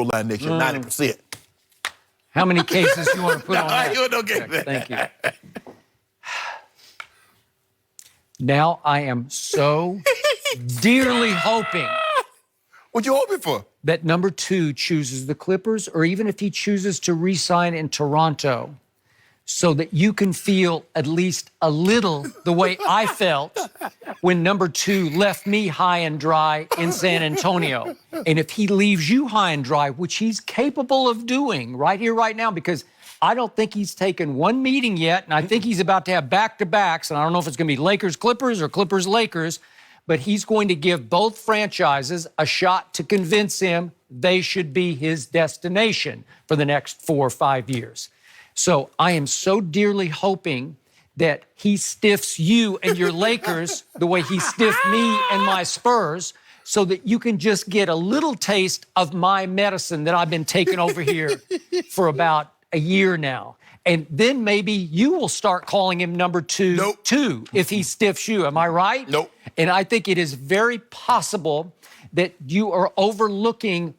line next year, 90%. How many cases do you want to put on that? Don't get that. Thank you. Now I am so dearly hoping. What you hoping for? That number 2 chooses the Clippers, or even if he chooses to re-sign in Toronto, so that you can feel at least a little the way I felt when number 2 left me high and dry in San Antonio. And if he leaves you high and dry, which he's capable of doing right here, right now, because I don't think he's taken one meeting yet, and I think he's about to have back-to-backs, and I don't know if it's going to be Lakers-Clippers or Clippers-Lakers, but he's going to give both franchises a shot to convince him they should be his destination for the next 4 or 5 years. So I am so dearly hoping that he stiffs you and your Lakers the way he stiffed me and my Spurs, so that you can just get a little taste of my medicine that I've been taking over here for about a year now. And then maybe you will start calling him number 2 too, if he stiffs you. Am I right? Nope. And I think it is very possible that you are overlooking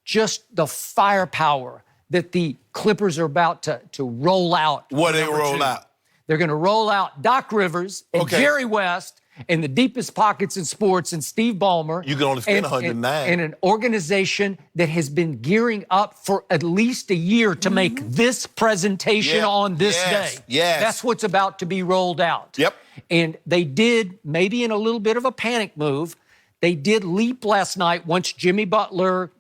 just the firepower that the Clippers are about to roll out. What they roll out? They're going to roll out Doc Rivers and Jerry West and the deepest pockets in sports and Steve Ballmer. You can only spend 109. And an organization that has been gearing up for at least a year to make this presentation on this day. Yes. That's what's about to be rolled out. Yep. And they did, maybe in a little bit of a panic move, they did leap last night once Jimmy Butler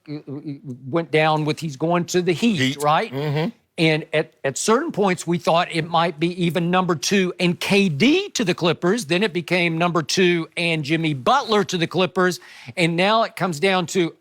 went down with he's going to the Heat. Right? Mm-hmm. And at certain points, we thought it might be even number 2 and KD to the Clippers. Then it became number 2 and Jimmy Butler to the Clippers. And now it comes down to,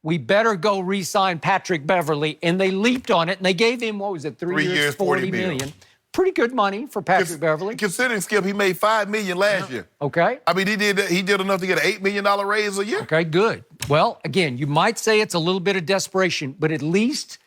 we better go re-sign Patrick Beverley. And they leaped on it, and they gave him, what was it, 3 years, $40 million. Pretty good money for Patrick Beverley. Considering, Skip, he made $5 million last year. Okay. I mean, he did enough to get an $8 million raise a year. Okay, good. Well, again, you might say it's a little bit of desperation, but at least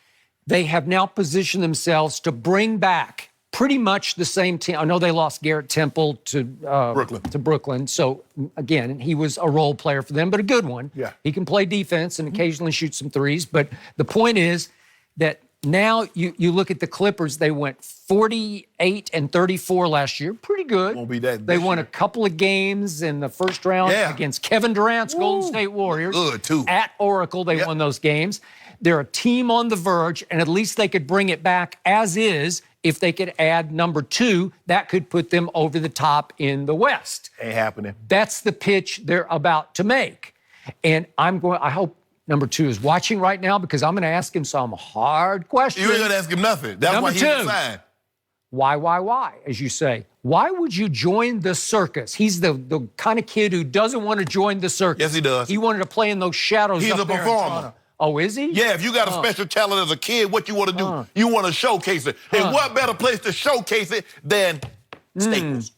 they have now positioned themselves to bring back pretty much the same team. I know they lost Garrett Temple to Brooklyn. So, again, he was a role player for them, but a good one. Yeah. He can play defense and occasionally shoot some threes. But the point is that now you look at the Clippers, they went 48-34 last year. Pretty good. Won't be that. They won a couple of games in the first round against Kevin Durant's Golden State Warriors. Good, too. At Oracle, they won those games. They're a team on the verge, and at least they could bring it back as is. If they could add number 2, that could put them over the top in the West. Ain't happening. That's the pitch they're about to make. And I hope number 2 is watching right now, because I'm going to ask him some hard questions. You ain't going to ask him nothing. That's number why he 2, signed. Why, as you say? Why would you join the circus? He's the kind of kid who doesn't want to join the circus. Yes, he does. He wanted to play in those shadows. He's a performer. Oh, is he? Yeah, if you got a special talent as a kid, what you want to do? You want to showcase it. And what better place to showcase it than Staples?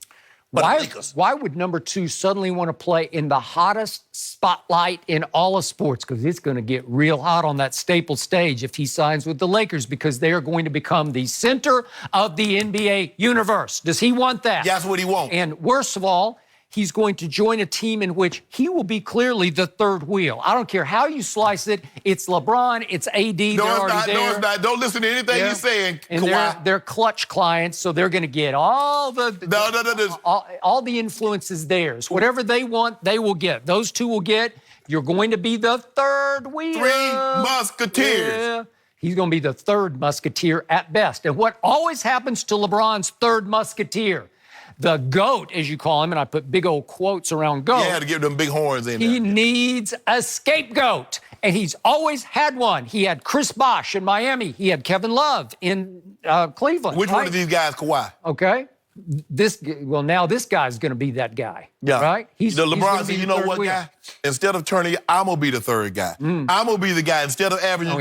Why would number 2 suddenly want to play in the hottest spotlight in all of sports? Because it's going to get real hot on that Staples stage if he signs with the Lakers, because they are going to become the center of the NBA universe. Does he want that? That's what he wants. And worst of all, he's going to join a team in which he will be clearly the third wheel. I don't care how you slice it. It's LeBron. It's AD. No, it's not. Don't listen to anything he's saying, and Kawhi. they're clutch clients, so they're going to get all the all the influences theirs. Whatever they want, they will get. Those 2 will get. You're going to be the third wheel. 3 musketeers. Yeah. He's going to be the third musketeer at best. And what always happens to LeBron's third musketeer? The GOAT, as you call him, and I put big old quotes around GOAT. Yeah, to give them big horns in there. He needs a scapegoat, and he's always had one. He had Chris Bosh in Miami. He had Kevin Love in Cleveland. Which one of these guys, Kawhi? Okay. Now this guy's going to be that guy. Yeah. Right? LeBron said, you know what, guy? Instead of turning, I'm going to be the third guy. I'm going to be the guy. Instead of averaging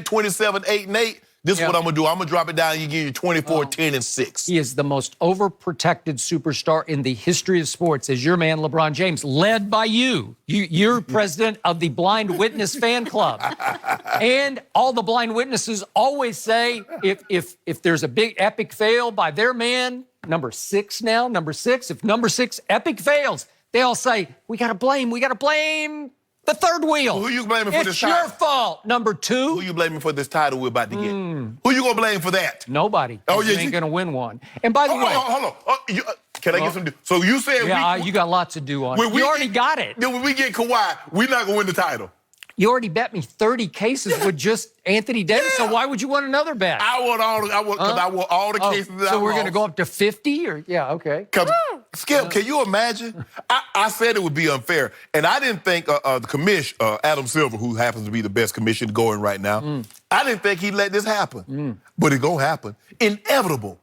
27, 8, and 8, This is what I'm going to do. I'm going to drop it down and you give you 24, 10, and 6. He is the most overprotected superstar in the history of sports, as your man LeBron James, led by you. You're president of the Blind Witness fan club. And all the blind witnesses always say if there's a big epic fail by their man, number 6, if number 6 epic fails, they all say, we got to blame The third wheel. Who you blaming for this title? It's your fault. Number 2. Who you blaming for this title we're about to get? Who you gonna blame for that? Nobody. Oh, yeah, you ain't gonna win one. And by the way, hold on. Can I get some? So you said you got lots to do on it. We You already got it. Then when we get Kawhi, we're not gonna win the title. You already bet me 30 cases with just Anthony Davis. So why would you want another bet? I want all the cases that So we're going to go up to 50? Or yeah, okay. Skip, can you imagine? I said it would be unfair. And I didn't think the commissioner, Adam Silver, who happens to be the best commissioner going right now, I didn't think he'd let this happen. But it's going to happen. Inevitable.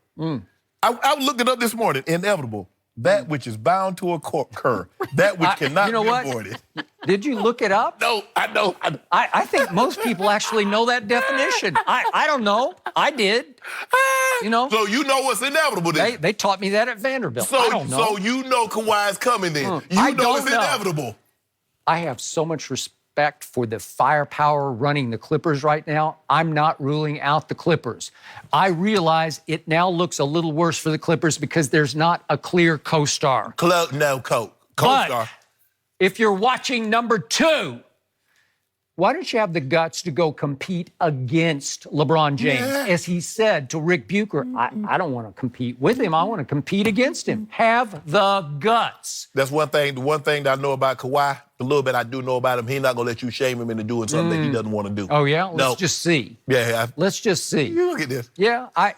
I looked it up this morning. Inevitable. That which is bound to occur. That which cannot be avoided. Did you look it up? No, I know. I think most people actually know that definition. I don't know. I did. You know. So you know what's inevitable then? They taught me that at Vanderbilt. So, I don't know. So you know Kawhi's coming then. I You know don't it's know. inevitable. I have so much respect for the firepower running the Clippers right now. I'm not ruling out the Clippers. I realize it now looks a little worse for the Clippers because there's not a clear co-star. Co-star. But if you're watching number 2, why don't you have the guts to go compete against LeBron James? Yeah. As he said to Rick Bucher, I don't want to compete with him. I want to compete against him. Have the guts. That's one thing. The one thing that I know about Kawhi, the little bit I do know about him, he's not going to let you shame him into doing something that he doesn't want to do. Oh, yeah? Let's just see. Yeah. Let's just see. You look at this. Yeah, I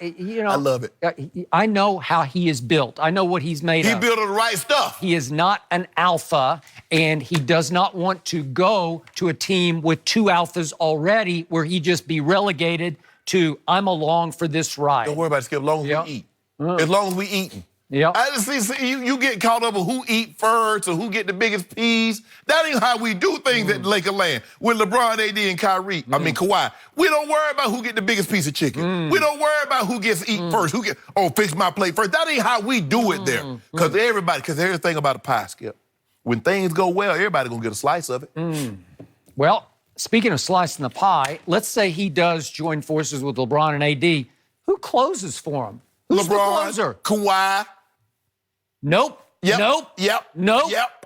love it. I know how he is built. I know what he's made of. He built the right stuff. He is not an alpha, and he does not want to go to a team with 2 alphas already where he just be relegated to, I'm along for this ride. Don't worry about it, Skip, as long as we eat. As long as we eating. Yeah. I just see you get caught up with who eat first or who get the biggest peas. That ain't how we do things at Laker Land. With LeBron AD and Kyrie, Kawhi, we don't worry about who get the biggest piece of chicken. We don't worry about who gets eat first, fix my plate first. That ain't how we do it there. Because everything about a pie, Skip. When things go well, everybody gonna get a slice of it. Well, speaking of slicing the pie, let's say he does join forces with LeBron and AD. Who closes for him? Who's the LeBron, closer? Kawhi. Nope. Yep. Nope. Yep. Nope. Yep.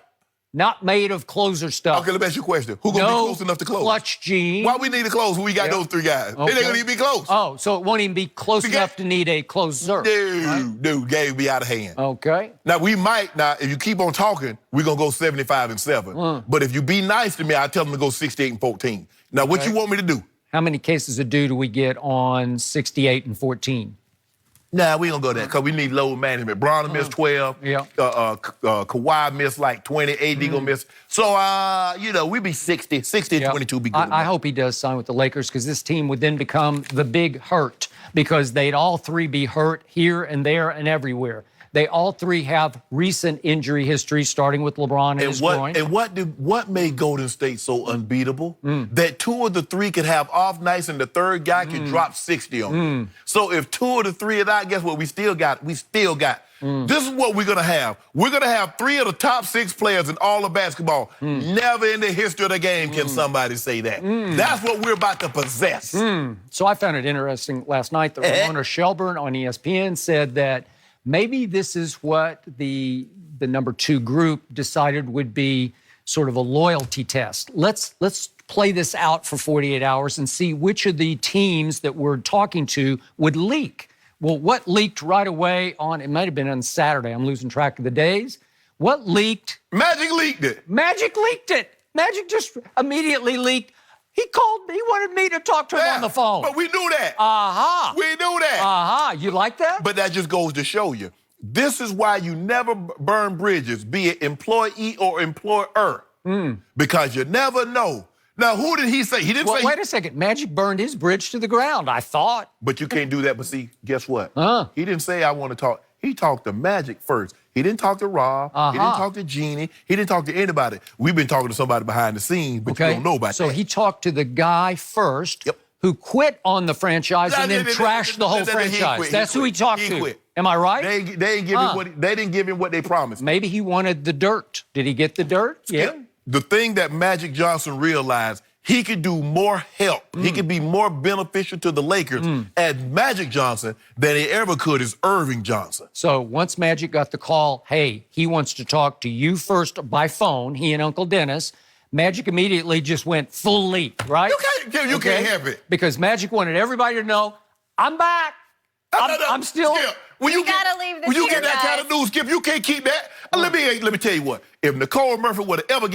Not made of closer stuff. Okay, let me ask you a question. Who gonna be close enough to close? Clutch gene. Why we need to close when we got those 3 guys? They ain't gonna even be close. Oh, so it won't even be close enough to need a closer. Dude, game be out of hand. Okay. Now, if you keep on talking, we're going to go 75-7. But if you be nice to me, I'll tell them to go 68-14. Now, what you want me to do? How many cases of do we get on 68-14? Nah, we don't go there because we need load management. Brown missed 12. Yeah. Kawhi missed like 20. AD gonna miss. So, we be 60. 60-22 be good. I hope he does sign with the Lakers because this team would then become the big hurt because they'd all 3 be hurt here and there and everywhere. They all 3 have recent injury history, starting with LeBron and his groin. And what made Golden State so unbeatable? That 2 of the 3 could have off nights and the third guy could drop 60 on them. So if 2 of the 3 are out, guess what? We still got. This is what we're going to have. We're going to have 3 of the top 6 players in all of basketball. Never in the history of the game can somebody say that. That's what we're about to possess. So I found it interesting last night that Ramona Shelburne on ESPN said that maybe this is what the number 2 group decided would be sort of a loyalty test. Let's play this out for 48 hours and see which of the teams that we're talking to would leak. Well, what leaked right away it might have been on Saturday. I'm losing track of the days. What leaked? Magic leaked it. Magic leaked it. Magic just immediately leaked. He called me. He wanted me to talk to him on the phone. But we knew that. We knew that. You like that? But that just goes to show you. This is why you never burn bridges, be it employee or employer, because you never know. Now, who did he say? He didn't say. Wait a second. Magic burned his bridge to the ground, I thought. But you can't do that. But see, guess what? He didn't say, I want to talk. He talked to Magic first. He didn't talk to Rob. He didn't talk to Jeannie. He didn't talk to anybody. We've been talking to somebody behind the scenes, but you don't know about that. So he talked to the guy first who quit on the franchise and then trashed the whole franchise. That's who he talked to. Quit. Am I right? They didn't give him what they promised. Maybe he wanted the dirt. Did he get the dirt? Yeah. The thing that Magic Johnson realized, he could do more help. He could be more beneficial to the Lakers as Magic Johnson than he ever could as Irving Johnson. So once Magic got the call, hey, he wants to talk to you first by phone, he and Uncle Dennis, Magic immediately just went full leap, right? You can't have it. Because Magic wanted everybody to know, I'm back. I'm still. Skip, when you gotta leave this When you here, get that kind of guys. news, Skip, you can't keep that. Let me tell you what. If Nicole Murphy would have ever